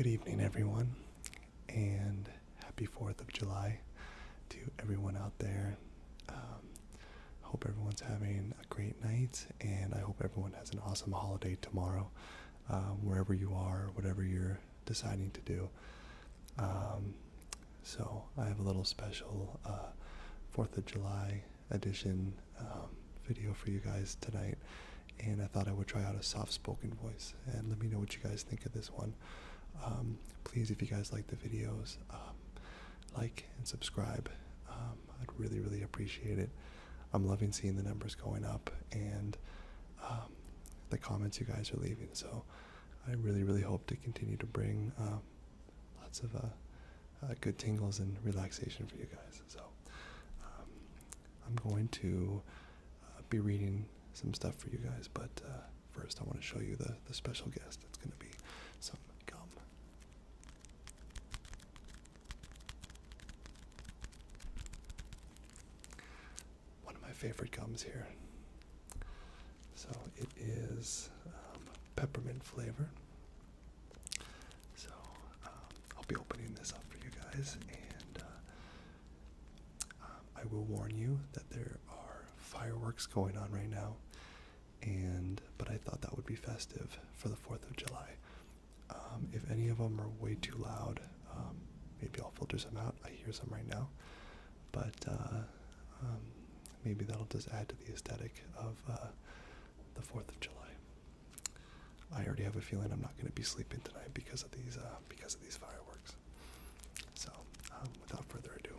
Good evening, everyone, and happy 4th of July to everyone out there. Hope everyone's having a great night, and I hope everyone has an awesome holiday tomorrow, wherever you are, whatever you're deciding to do. So I have a little special 4th of July edition video for you guys tonight, and I thought I would try out a soft-spoken voice, and let me know what you guys think of this one. Please, if you guys like the videos, like and subscribe. I'd really appreciate it. I'm loving seeing the numbers going up and the comments you guys are leaving, so I really hope to continue to bring lots of good tingles and relaxation for you guys. So I'm going to be reading some stuff for you guys, but first I want to show you the special guest. It's going to be some gum. One of my favorite gums here. So it is peppermint flavor. So I'll be opening this up for you guys, and I will warn you that there are fireworks going on right now, but I thought that would be festive for the 4th of July. If any of them are way too loud, maybe I'll filter some out. I hear some right now, but maybe that'll just add to the aesthetic of the 4th of July. I already have a feeling I'm not going to be sleeping tonight because of these fireworks. So without further ado.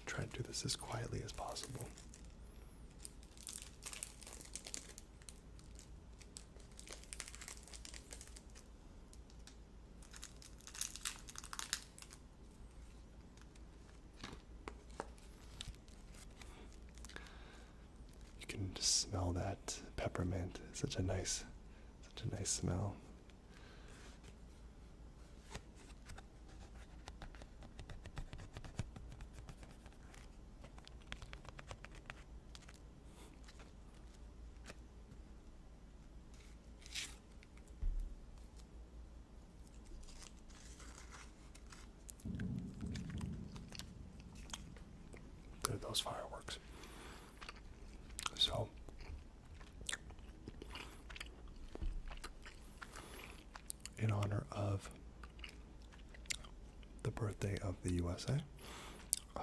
Try to do this as quietly as possible. You can just smell that peppermint. It's such a nice smell. Those fireworks. So in honor of the birthday of the USA, I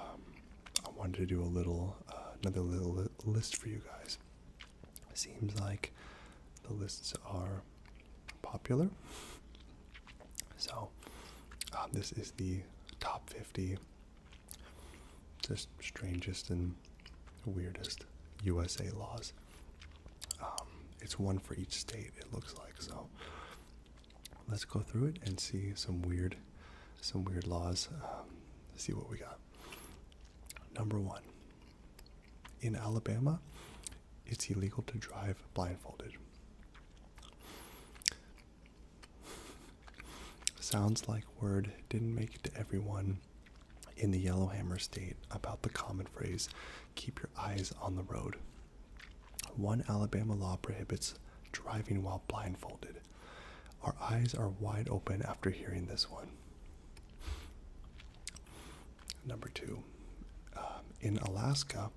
wanted to do another little list for you guys. Seems like the lists are popular, so this is the top 50 just strangest and weirdest USA laws. It's one for each state, it looks like. So let's go through it and see some weird laws. See what we got. Number 1. In Alabama, it's illegal to drive blindfolded. Sounds like word didn't make it to everyone in the Yellowhammer state about the common phrase, keep your eyes on the road. One Alabama law prohibits driving while blindfolded. Our eyes are wide open after hearing this one. Number 2, in Alaska,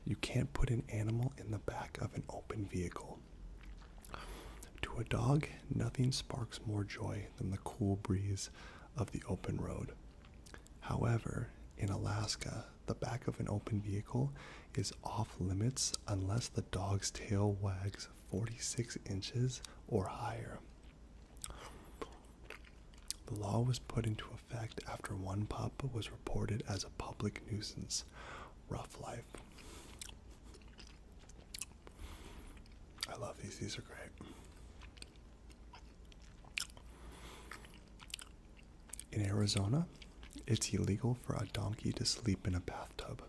you can't put an animal in the back of an open vehicle. To a dog, nothing sparks more joy than the cool breeze of the open road. However, in Alaska, the back of an open vehicle is off limits unless the dog's tail wags 46 inches or higher. The law was put into effect after one pup was reported as a public nuisance. Rough life. I love these. These are great. In Arizona, it's illegal for a donkey to sleep in a bathtub.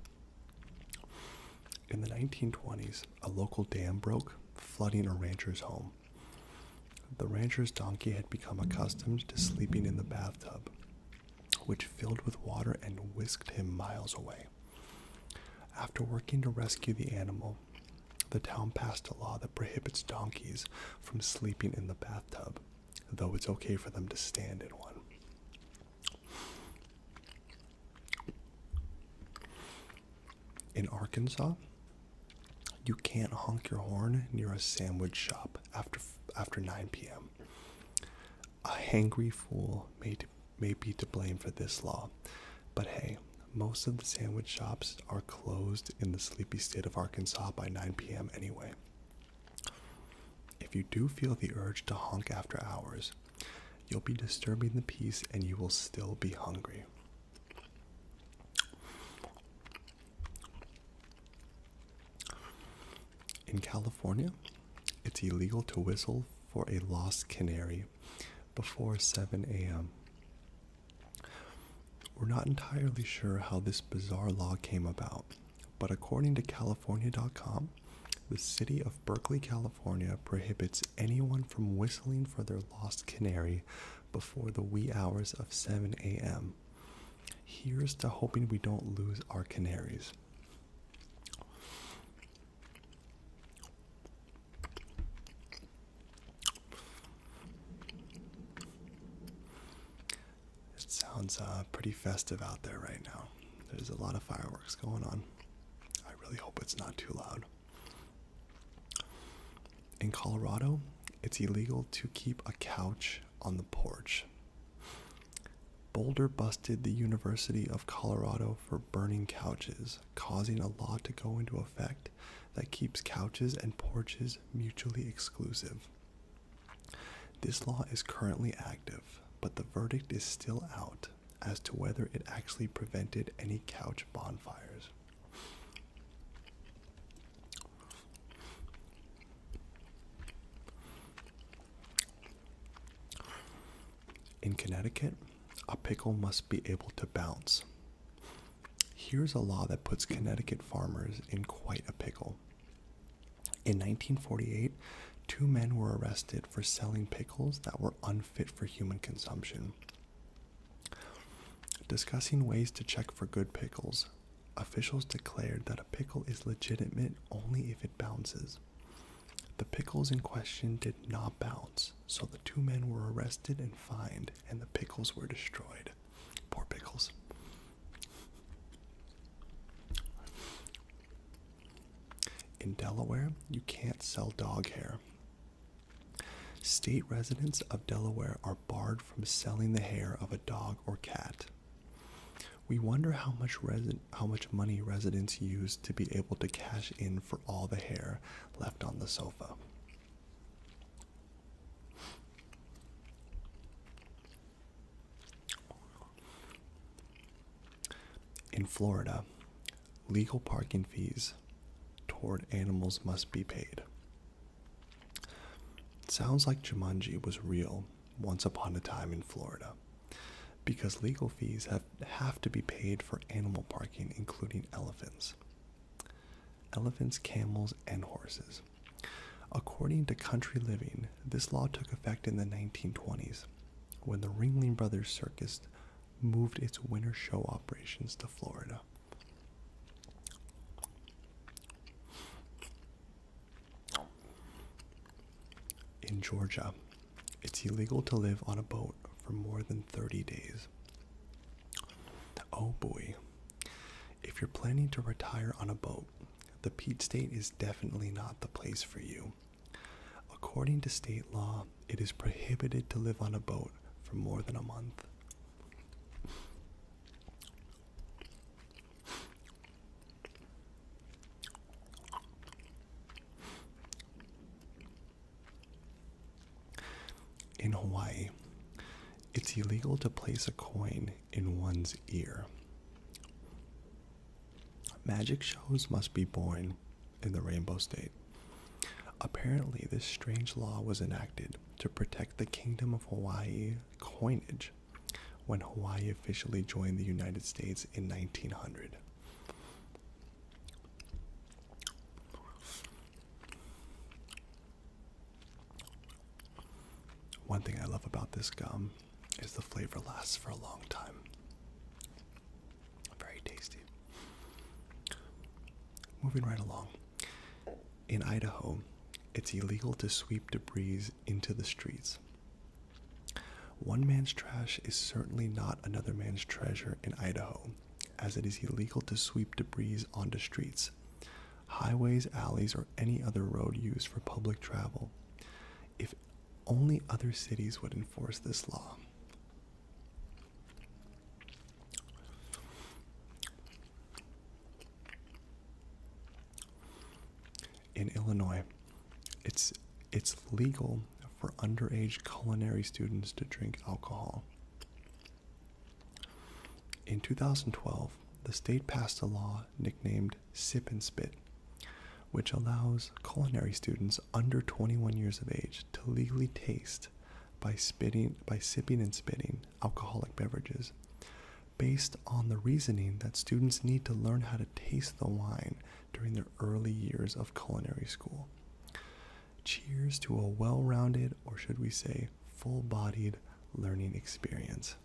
In the 1920s, a local dam broke, flooding a rancher's home. The rancher's donkey had become accustomed to sleeping in the bathtub. which filled with water and whisked him miles away. After working to rescue the animal, the town passed a law that prohibits donkeys from sleeping in the bathtub, though it's okay for them to stand in one. In Arkansas, you can't honk your horn near a sandwich shop after 9 p.m. A hangry fool may be to blame for this law, but hey, most of the sandwich shops are closed in the sleepy state of Arkansas by 9 p.m. anyway. If you do feel the urge to honk after hours, you'll be disturbing the peace and you will still be hungry. In California, it's illegal to whistle for a lost canary before 7 a.m. We're not entirely sure how this bizarre law came about, but according to California.com, the city of Berkeley, California prohibits anyone from whistling for their lost canary before the wee hours of 7 a.m. Here's to hoping we don't lose our canaries. Sounds pretty festive out there right now. There's a lot of fireworks going on. I really hope it's not too loud. In Colorado, it's illegal to keep a couch on the porch. Boulder busted the University of Colorado for burning couches, causing a law to go into effect that keeps couches and porches mutually exclusive. This law is currently active, but the verdict is still out as to whether it actually prevented any couch bonfires. In Connecticut, a pickle must be able to bounce. Here's a law that puts Connecticut farmers in quite a pickle. In 1948, 2 men were arrested for selling pickles that were unfit for human consumption. Discussing ways to check for good pickles, officials declared that a pickle is legitimate only if it bounces. The pickles in question did not bounce, so the 2 men were arrested and fined, and the pickles were destroyed. Poor pickles. In Delaware, you can't sell dog hair. State residents of Delaware are barred from selling the hair of a dog or cat. We wonder how much money residents use to be able to cash in for all the hair left on the sofa. In Florida, legal parking fees toward animals must be paid. Sounds like Jumanji was real once upon a time in Florida, because legal fees have to be paid for animal parking, including elephants, camels, and horses. According to Country Living, this law took effect in the 1920s, when the Ringling Brothers Circus moved its winter show operations to Florida. In Georgia, it's illegal to live on a boat for more than 30 days. Oh boy. If you're planning to retire on a boat, the Peach State is definitely not the place for you. According to state law, it is prohibited to live on a boat for more than a month. In Hawaii, it's illegal to place a coin in one's ear. Magic shows must be born in the Rainbow State. Apparently, this strange law was enacted to protect the Kingdom of Hawaii coinage when Hawaii officially joined the United States in 1900. One thing I love about this gum is the flavor lasts for a long time. moving right along. In Idaho, it's illegal to sweep debris into the streets. One man's trash is certainly not another man's treasure in Idaho, as it is illegal to sweep debris onto streets, highways, alleys, or any other road used for public travel. If only other cities would enforce this law. In Illinois, it's legal for underage culinary students to drink alcohol. In 2012, the state passed a law nicknamed Sip and Spit, which allows culinary students under 21 years of age to legally taste by sipping and spitting alcoholic beverages, based on the reasoning that students need to learn how to taste the wine during their early years of culinary school. Cheers to a well-rounded, or should we say, full-bodied learning experience.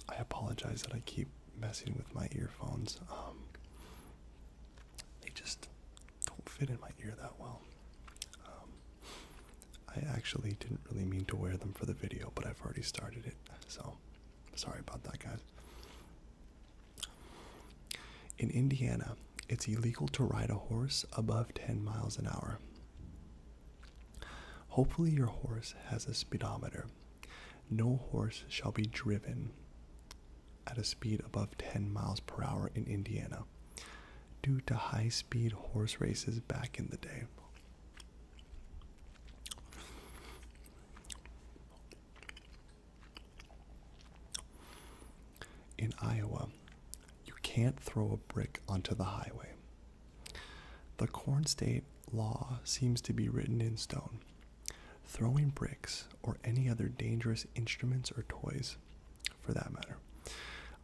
I apologize that I keep messing with my earphones. They just don't fit in my ear that well. I actually didn't really mean to wear them for the video, but I've already started it, so sorry about that, guys. In Indiana, it's illegal to ride a horse above 10 miles an hour. Hopefully your horse has a speedometer. No horse shall be driven at a speed above 10 miles per hour in Indiana, due to high-speed horse races back in the day. In Iowa, you can't throw a brick onto the highway. The corn state law seems to be written in stone. Throwing bricks, or any other dangerous instruments or toys, for that matter,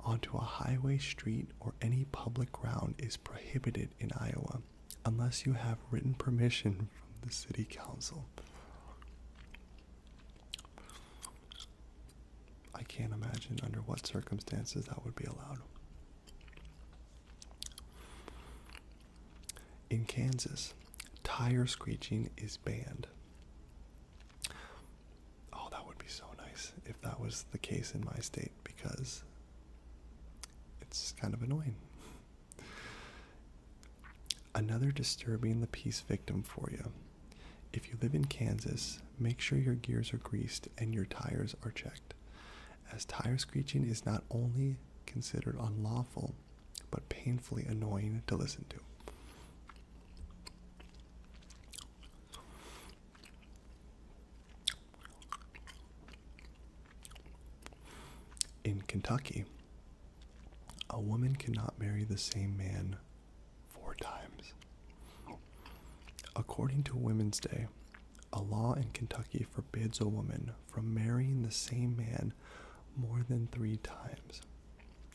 onto a highway, street, or any public ground is prohibited in Iowa unless you have written permission from the city council. I can't imagine under what circumstances that would be allowed. In Kansas, tire screeching is banned. Oh, that would be so nice if that was the case in my state, because it's kind of annoying. Another disturbing the peace victim for you. If you live in Kansas, make sure your gears are greased and your tires are checked, as tire screeching is not only considered unlawful, but painfully annoying to listen to. In Kentucky, a woman cannot marry the same man 4 times. According to Women's Day, a law in Kentucky forbids a woman from marrying the same man more than 3 times.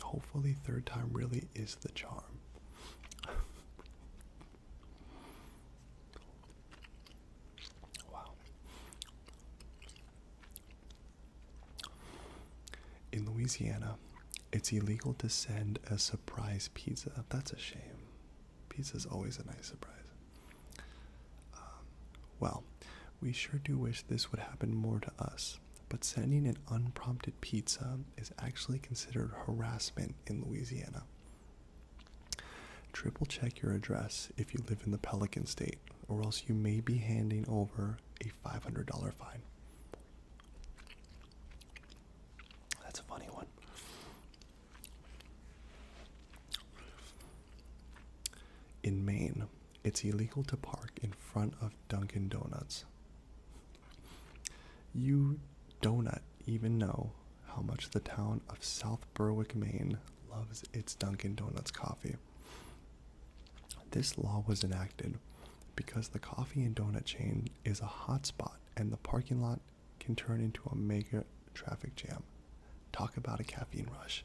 Hopefully, 3rd time really is the charm. Wow. In Louisiana, it's illegal to send a surprise pizza. That's a shame. Pizza's always a nice surprise. Well, we sure do wish this would happen more to us, but sending an unprompted pizza is actually considered harassment in Louisiana. Triple check your address if you live in the Pelican State, or else you may be handing over a $500 fine. That's a funny one. In Maine, it's illegal to park in front of Dunkin' Donuts. You donut even know how much the town of South Berwick, Maine loves its Dunkin' Donuts coffee. This law was enacted because the coffee and donut chain is a hotspot and the parking lot can turn into a mega traffic jam. Talk about a caffeine rush.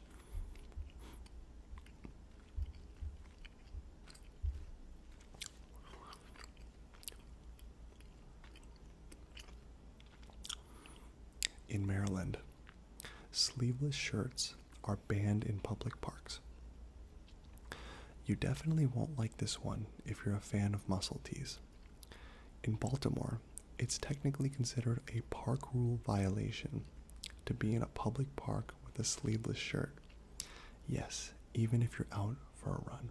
In Maryland, sleeveless shirts are banned in public parks. You definitely won't like this one if you're a fan of muscle tees. In Baltimore, it's technically considered a park rule violation to be in a public park with a sleeveless shirt. Yes, even if you're out for a run.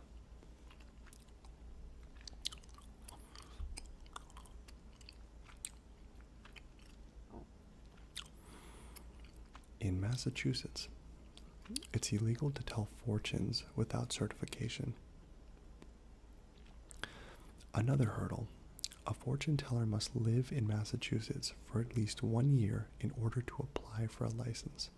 In Massachusetts, it's illegal to tell fortunes without certification. Another hurdle: a fortune teller must live in Massachusetts for at least 1 year in order to apply for a license.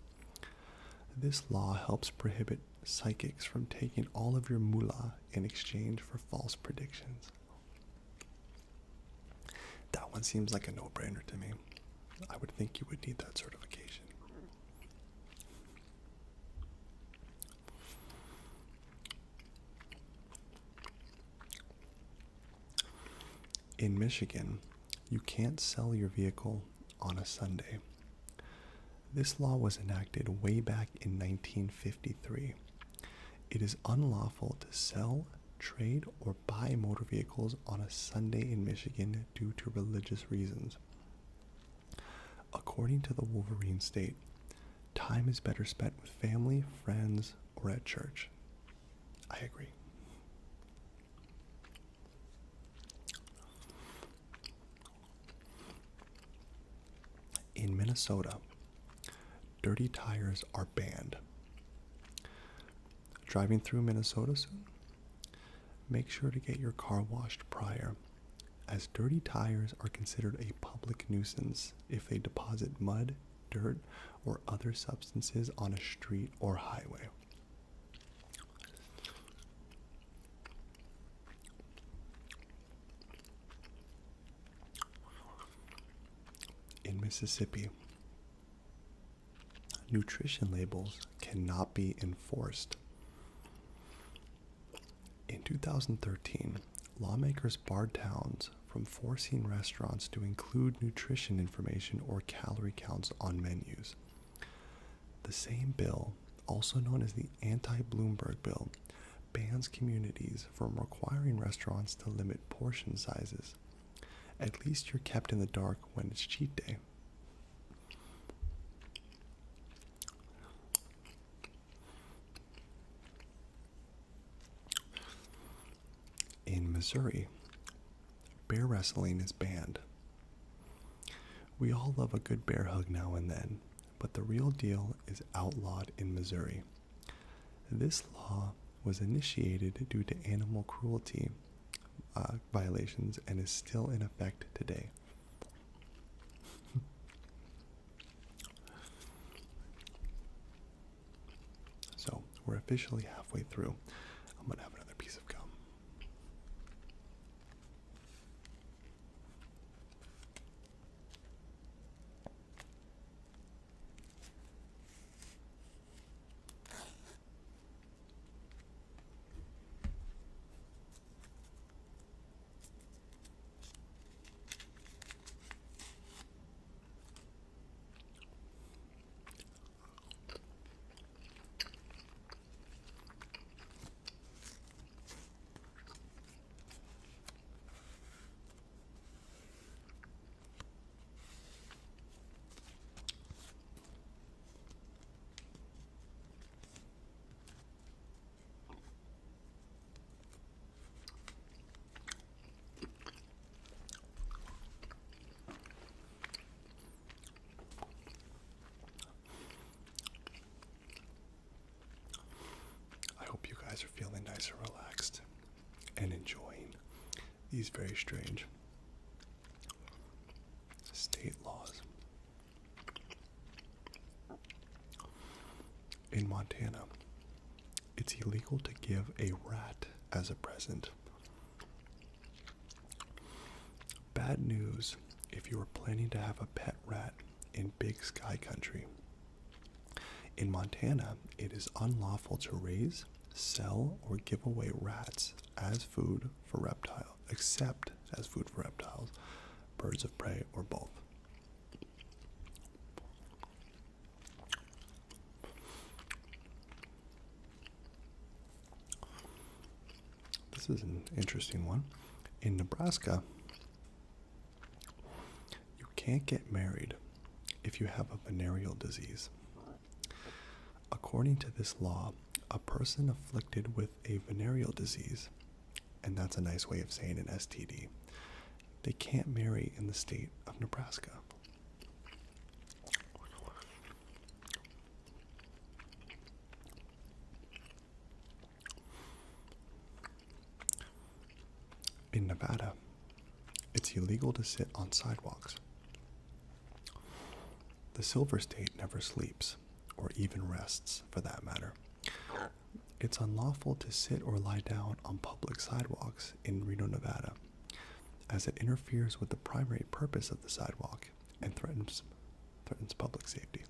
This law helps prohibit psychics from taking all of your moolah in exchange for false predictions. That one seems like a no-brainer to me. I would think you would need that certification. In Michigan, you can't sell your vehicle on a Sunday. This law was enacted way back in 1953. It is unlawful to sell, trade, or buy motor vehicles on a Sunday in Michigan due to religious reasons. According to the Wolverine State, time is better spent with family, friends, or at church. I agree. In Minnesota, dirty tires are banned. Driving through Minnesota soon? Make sure to get your car washed prior, as dirty tires are considered a public nuisance if they deposit mud, dirt, or other substances on a street or highway. In Mississippi, nutrition labels cannot be enforced. In 2013, lawmakers barred towns from forcing restaurants to include nutrition information or calorie counts on menus. The same bill, also known as the anti-Bloomberg bill, bans communities from requiring restaurants to limit portion sizes. At least you're kept in the dark when it's cheat day. In Missouri, bear wrestling is banned. We all love a good bear hug now and then, but the real deal is outlawed in Missouri. This law was initiated due to animal cruelty violations and is still in effect today. So we're officially halfway through. I'm gonna have another piece of gum. Are feeling nice and relaxed and enjoying these very strange state laws. In Montana, it's illegal to give a rat as a present. Bad news if you are planning to have a pet rat in Big Sky Country. In Montana, it is unlawful to raise, sell, or give away rats as food for reptiles, except as food for reptiles, birds of prey, or both. this is an interesting one. In Nebraska, you can't get married if you have a venereal disease. According to this law, a person afflicted with a venereal disease, and that's a nice way of saying an STD, they can't marry in the state of Nebraska. In Nevada, it's illegal to sit on sidewalks. The Silver State never sleeps, or even rests for that matter. It's unlawful to sit or lie down on public sidewalks in Reno, Nevada, as it interferes with the primary purpose of the sidewalk and threatens public safety.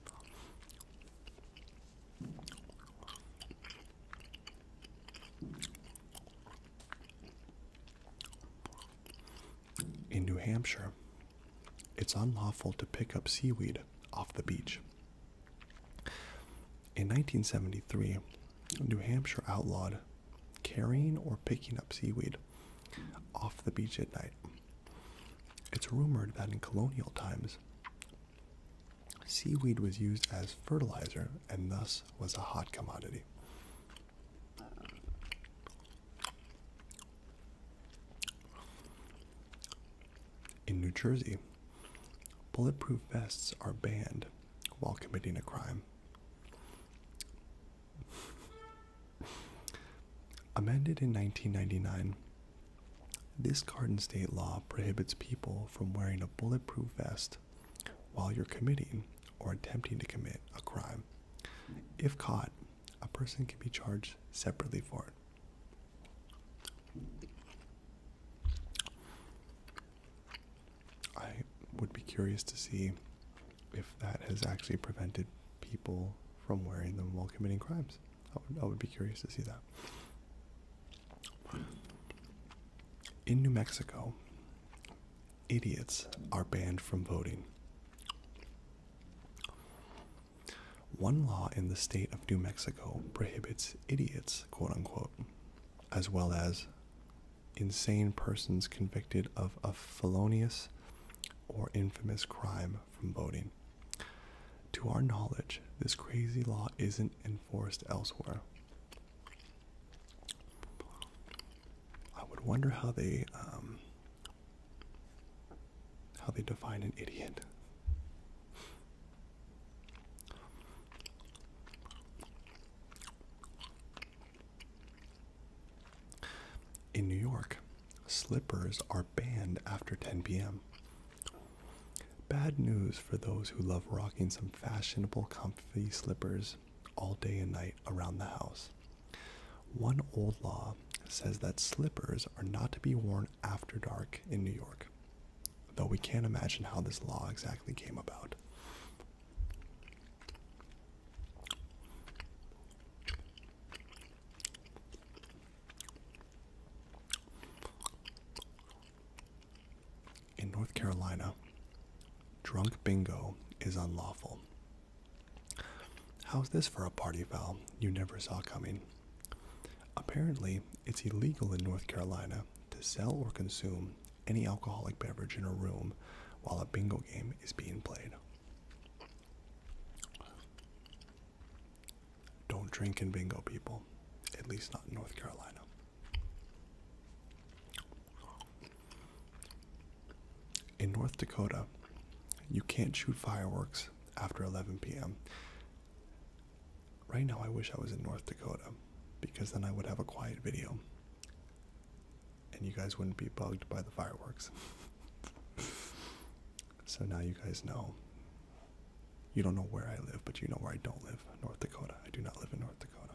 In New Hampshire, it's unlawful to pick up seaweed off the beach. In 1973, New Hampshire outlawed carrying or picking up seaweed off the beach at night. It's rumored that in colonial times, seaweed was used as fertilizer and thus was a hot commodity. In New Jersey, bulletproof vests are banned while committing a crime. Amended in 1999, this Garden State law prohibits people from wearing a bulletproof vest while you're committing or attempting to commit a crime. If caught, a person can be charged separately for it. I would be curious to see if that has actually prevented people from wearing them while committing crimes. I would be curious to see that. In New Mexico, idiots are banned from voting. One law in the state of New Mexico prohibits idiots, quote unquote, as well as insane persons convicted of a felonious or infamous crime from voting. To our knowledge, this crazy law isn't enforced elsewhere. I would wonder how they define an idiot. In New York, slippers are banned after 10 p.m. Bad news for those who love rocking some fashionable, comfy slippers all day and night around the house. One old law says that slippers are not to be worn after dark in New York, though we can't imagine how this law exactly came about. In North Carolina, drunk bingo is unlawful. How's this for a party foul you never saw coming? Apparently, it's illegal in North Carolina to sell or consume any alcoholic beverage in a room while a bingo game is being played. Don't drink in bingo, people. At least not in North Carolina. In North Dakota, you can't shoot fireworks after 11 p.m. Right now, I wish I was in North Dakota, because then I would have a quiet video and you guys wouldn't be bugged by the fireworks. So now you guys know. You don't know where I live, but you know where I don't live. North Dakota. I do not live in North Dakota.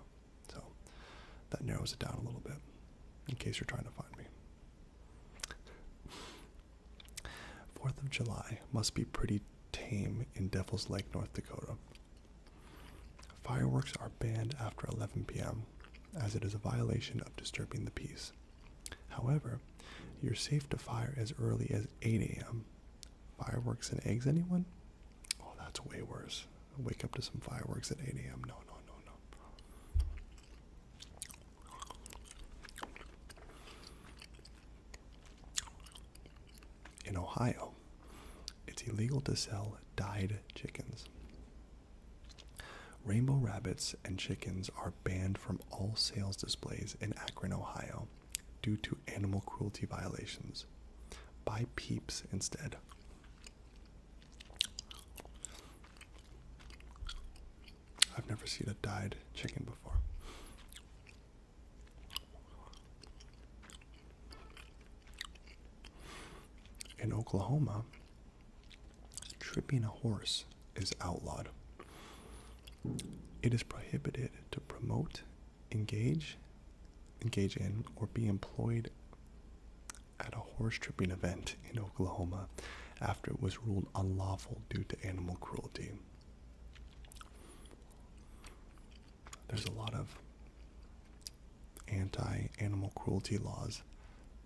So that narrows it down a little bit, in case you're trying to find me. 4th of July must be pretty tame in Devil's Lake, North Dakota. Fireworks are banned after 11 p.m. as it is a violation of disturbing the peace. However, you're safe to fire as early as 8 a.m. Fireworks and eggs, anyone? Oh, that's way worse. Wake up to some fireworks at 8 a.m. No, no, no, no. Ohio, it's illegal to sell dyed chickens. Rainbow rabbits and chickens are banned from all sales displays in Akron, Ohio, due to animal cruelty violations. Buy peeps instead. I've never seen a dyed chicken before. In Oklahoma, tripping a horse is outlawed. It is prohibited to promote, engage in, or be employed at a horse tripping event in Oklahoma after it was ruled unlawful due to animal cruelty. There's a lot of anti-animal cruelty laws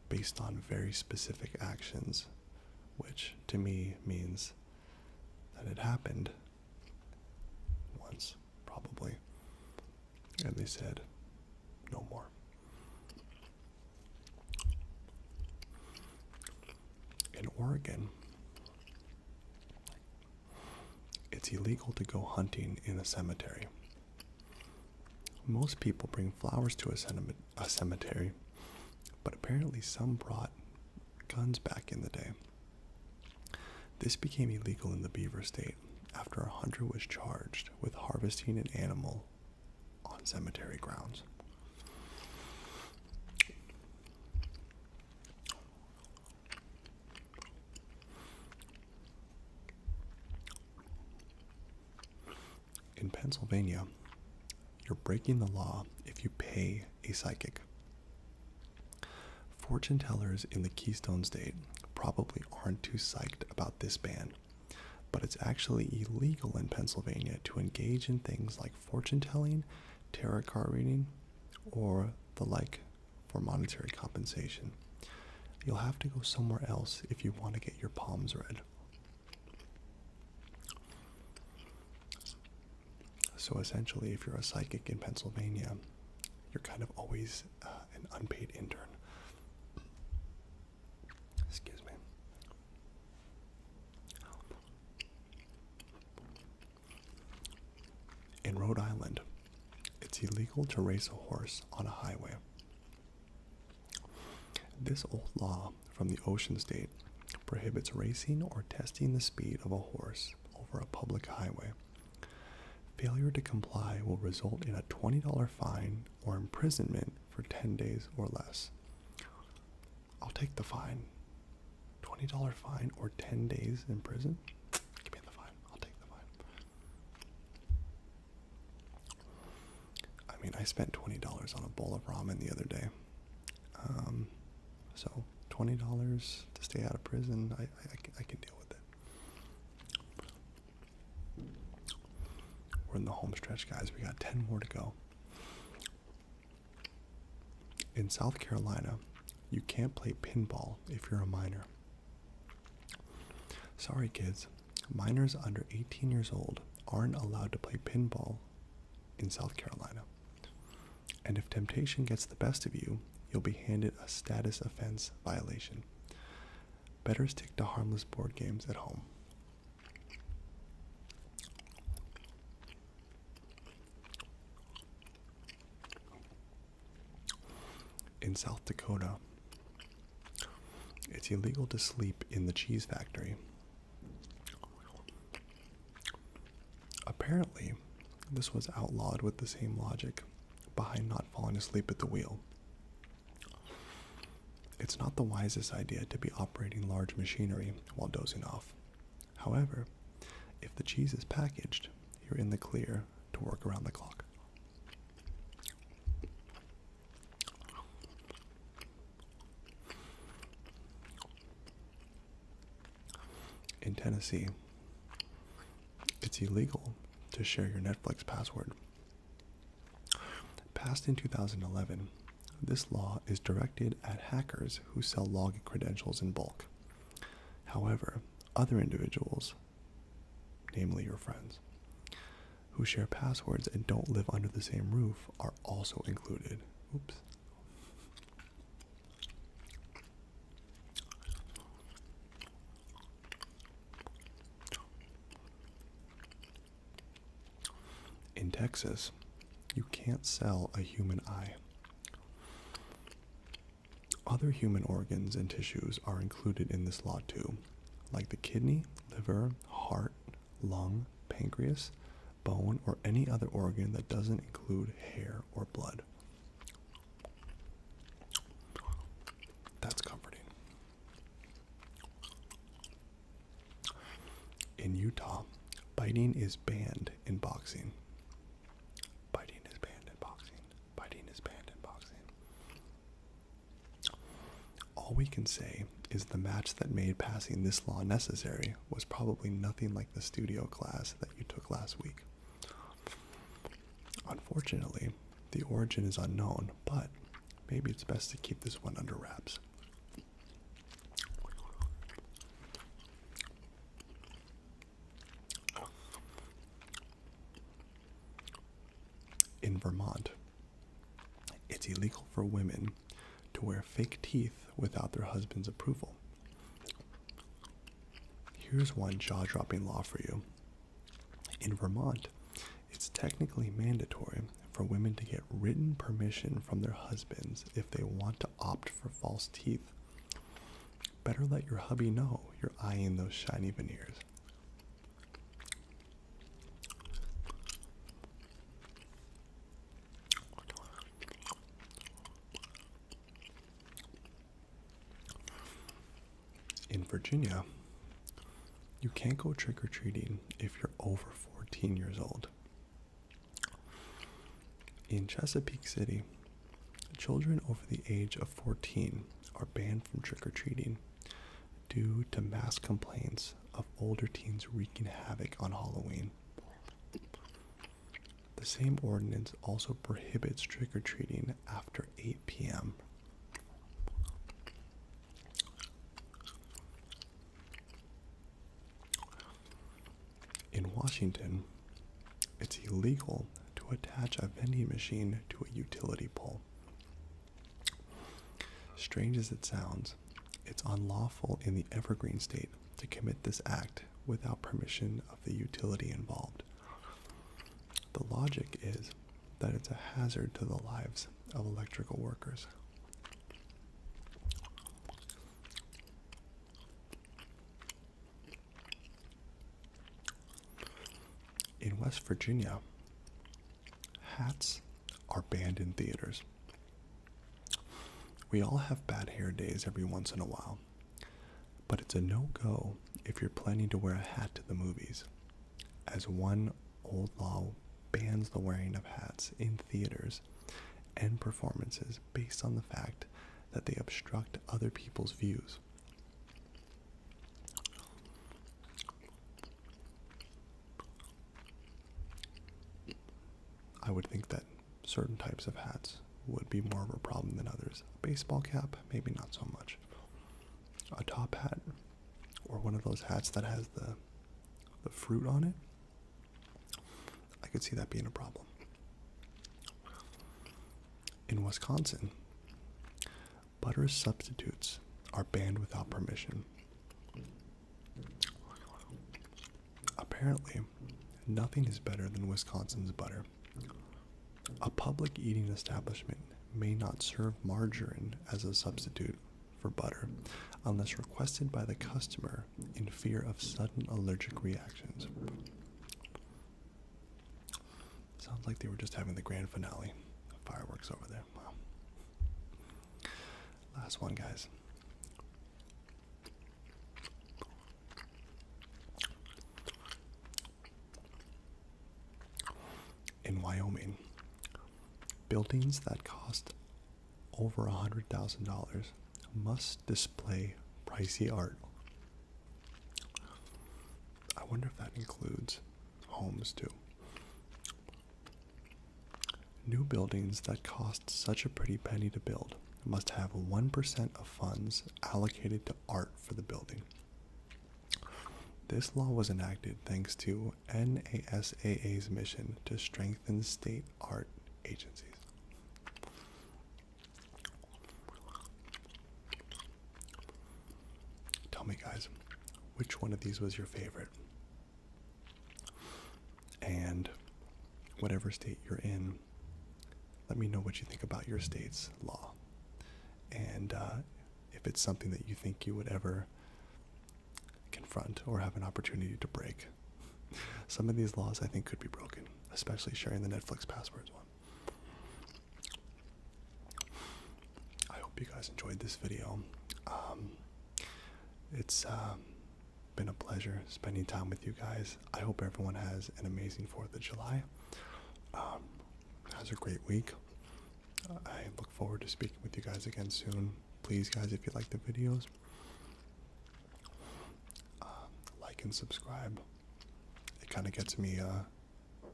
based on very specific actions, which to me means that it happened once, probably, and they said no more. In Oregon, it's illegal to go hunting in a cemetery. Most people bring flowers to a cemetery, but apparently some brought guns back in the day. This became illegal in the Beaver State after a hunter was charged with harvesting an animal on cemetery grounds. In Pennsylvania, you're breaking the law if you pay a psychic. Fortune tellers in the Keystone State probably aren't too psyched about this ban, but it's actually illegal in Pennsylvania to engage in things like fortune telling, tarot card reading, or the like for monetary compensation. You'll have to go somewhere else if you want to get your palms read. So essentially, if you're a psychic in Pennsylvania, you're kind of always an unpaid intern. Excuse me. In Rhode Island, it's illegal to race a horse on a highway. This old law from the Ocean State prohibits racing or testing the speed of a horse over a public highway. Failure to comply will result in a $20 fine or imprisonment for 10 days or less. I'll take the fine. $20 fine or 10 days in prison? Give me the fine. I'll take the fine. I mean, I spent $20 on a bowl of ramen the other day. So $20 to stay out of prison, I can deal with it. We're in the home stretch, guys. We got 10 more to go. In South Carolina, you can't play pinball if you're a minor. Sorry, kids. Minors under 18 years old aren't allowed to play pinball in South Carolina. And if temptation gets the best of you, you'll be handed a status offense violation. Better stick to harmless board games at home. In South Dakota, it's illegal to sleep in the cheese factory. Apparently, this was outlawed with the same logic behind not falling asleep at the wheel. It's not the wisest idea to be operating large machinery while dozing off. However, if the cheese is packaged, you're in the clear to work around the clock. In Tennessee, it's illegal to share your Netflix password. Passed in 2011, this law is directed at hackers who sell login credentials in bulk. However, other individuals, namely your friends, who share passwords and don't live under the same roof are also included. Oops. In Texas, you can't sell a human eye. Other human organs and tissues are included in this law too, like the kidney, liver, heart, lung, pancreas, bone, or any other organ that doesn't include hair or blood. That's comforting. In Utah, biting is banned in boxing. Biting is banned in boxing. Biting is banned in boxing. All we can say is the match that made passing this law necessary was probably nothing like the studio class that you took last week. Unfortunately, the origin is unknown, but maybe it's best to keep this one under wraps. In Vermont, it's illegal for women to wear fake teeth without their husband's approval. Here's one jaw-dropping law for you. In Vermont, it's technically mandatory for women to get written permission from their husbands if they want to opt for false teeth. Better let your hubby know you're eyeing those shiny veneers. In Virginia, you can't go trick-or-treating if you're over 14 years old. In Chesapeake City, children over the age of 14 are banned from trick-or-treating due to mass complaints of older teens wreaking havoc on Halloween. The same ordinance also prohibits trick-or-treating after 8 p.m. In Washington, it's illegal to attach a vending machine to a utility pole. Strange as it sounds, it's unlawful in the Evergreen state to commit this act without permission of the utility involved. The logic is that it's a hazard to the lives of electrical workers. In West Virginia, hats are banned in theaters. We all have bad hair days every once in a while, but it's a no-go if you're planning to wear a hat to the movies, as one old law bans the wearing of hats in theaters and performances based on the fact that they obstruct other people's views. I would think that certain types of hats would be more of a problem than others. A baseball cap, maybe not so much. A top hat, or one of those hats that has the fruit on it, I could see that being a problem. In Wisconsin, butter substitutes are banned without permission. Apparently, nothing is better than Wisconsin's butter. A public eating establishment may not serve margarine as a substitute for butter unless requested by the customer in fear of sudden allergic reactions. Sounds like they were just having the grand finale. Fireworks over there. Wow. Last one, guys. In Wyoming, buildings that cost over $100,000 must display pricey art. I wonder if that includes homes too. New buildings that cost such a pretty penny to build must have 1% of funds allocated to art for the building. This law was enacted thanks to NASAA's mission to strengthen state art agencies. Tell me, guys, which one of these was your favorite? And whatever state you're in, let me know what you think about your state's law. And if it's something that you think you would ever confront or have an opportunity to break. Some of these laws I think could be broken, especially sharing the Netflix passwords one. I hope you guys enjoyed this video. It's been a pleasure spending time with you guys. I hope everyone has an amazing 4th of July. Has a great week. I look forward to speaking with you guys again soon. Please, guys, if you like the videos, like and subscribe. It kind of gets me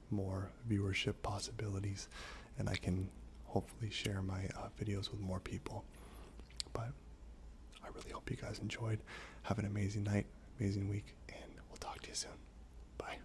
more viewership possibilities, and I can hopefully share my videos with more people. But I really hope you guys enjoyed. Have an amazing night, amazing week, and we'll talk to you soon. Bye.